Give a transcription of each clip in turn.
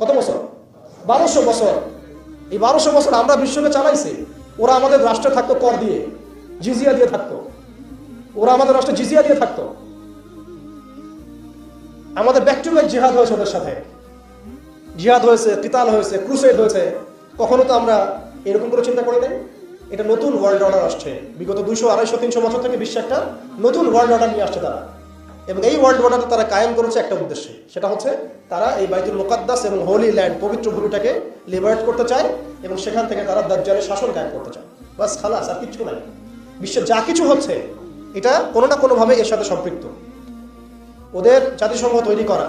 কত বছর? 1200 বছর। এই 1200 বছর আমরা বিশ্বকে চালাইছি। ওরা আমাদের রাষ্ট্রে থাকতো কর দিয়ে, জিজিয়া দিয়ে থাকতো। ওরা আমাদের রাষ্ট্রে জিজিয়া দিয়ে থাকতো। আমাদের ব্যাক টু ব্যাক জিহাদ হয়েছে ওদের সাথে, জিহাদ হয়েছে, কিতাল হয়েছে, ক্রুসেড হয়েছে। কখনো তো আমরা এরকম করে চিন্তা করি নাই। এটা নতুন ওয়ার্ল্ড অর্ডার আসছে। বিগত 200, 250, 300 বছর থেকে বিশ্বে একটা নতুন ওয়ার্ল্ড অর্ডার নিয়ে আসছে তারা। এবং এই ওয়ার্ল্ড অর্ডার তারা কায়েম করেছে একটা উদ্দেশ্যে, সেটা হচ্ছে তারা এই বাইতুল মুকাদ্দাস এবং হোলি ল্যান্ড, পবিত্র ভূমিটাকে লিবারেট করতে চায় এবং সেখান থেকে তারা দাজ্জালের শাসন কায়েম করতে চায়। বাস, খালাস, আর কিচ্ছু নাই। বিশ্বে যা কিছু হচ্ছে এটা কোনো না কোনোভাবে এর সাথে সম্পৃক্ত। ওদের জাতিসংঘ তৈরি করা,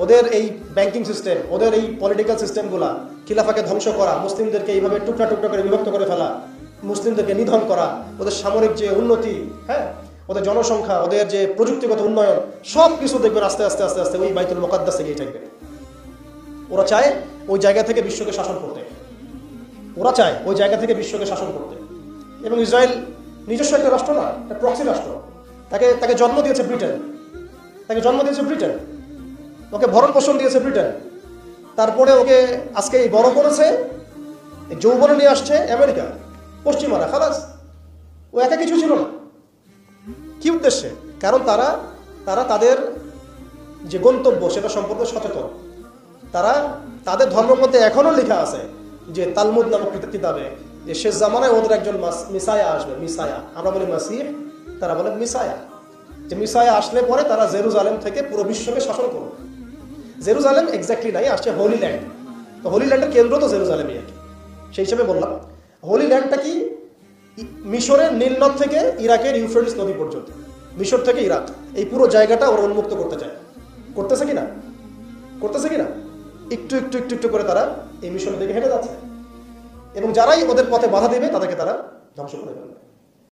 ওদের এই ব্যাংকিং সিস্টেম, ওদের এই পলিটিক্যাল সিস্টেমগুলা, খিলাফাকে ধ্বংস করা, মুসলিমদেরকে এইভাবে টুকরা টুকরা করে বিভক্ত করে ফেলা, মুসলিমদেরকে নিধন করা, ওদের সামরিক যে উন্নতি, হ্যাঁ, ওদের জনসংখ্যা, ওদের যে প্রযুক্তিগত উন্নয়ন, সব কিছু দেখবেন আস্তে আস্তে আস্তে আস্তে ওই বাইতুল মুকাদ্দাসে গিয়ে থাকবে। ওরা চায় ওই জায়গা থেকে বিশ্বকে শাসন করতে, ওরা চায় ওই জায়গা থেকে বিশ্বকে শাসন করতে। এবং ইসরায়েল নিজস্ব একটা রাষ্ট্র না, একটা প্রক্সি রাষ্ট্র। তাকে জন্ম দিয়েছে ব্রিটেন, ওকে ভরণ পোষণ দিয়েছে ব্রিটেন। তারপরে ওকে আজকে এই বড় করেছে, যৌবনে নিয়ে আসছে আমেরিকা, পশ্চিমারা। খালাস, ও একা কিছু ছিল না। কি উদ্দেশ্যে? কারণ তারা তাদের যে গন্তব্য সেটা সম্পর্কে সচেতন। তারা তাদের ধর্মমধ্যে এখনো লেখা আছে যে তালমুদ নামক কিতাবে যে শেষ জামানায় ওদের একজন মিসায়া আসবে। মিসায়া, আমরা বলি মাসিহ, তারা বলে মিসায়া। যে মিসায়া আসলে পরে তারা জেরুজালেম থেকে পুরো বিশ্বকে শাসন করবে। জেরুজালেম এক্স্যাক্টলি নাই, আসছে হোলি ল্যান্ড। তো হোলি ল্যান্ডের কেন্দ্র তো জেরুজালেমই আর কি। সেই হিসেবে বললাম হোলি ল্যান্ডটা কি মিশরের নীলনদ থেকে ইরাকের ইউফ্রেটিস নদী পর্যন্ত, মিশর থেকে ইরাক, এই পুরো জায়গাটা ওরা উন্মুক্ত করতে চায়। করতেছে কিনা একটু একটু একটু একটু করে তারা এই মিশনের দিকে হেঁটে যাচ্ছে। এবং যারাই ওদের পথে বাধা দেবে তাদেরকে তারা ধ্বংস করে ফেলবে।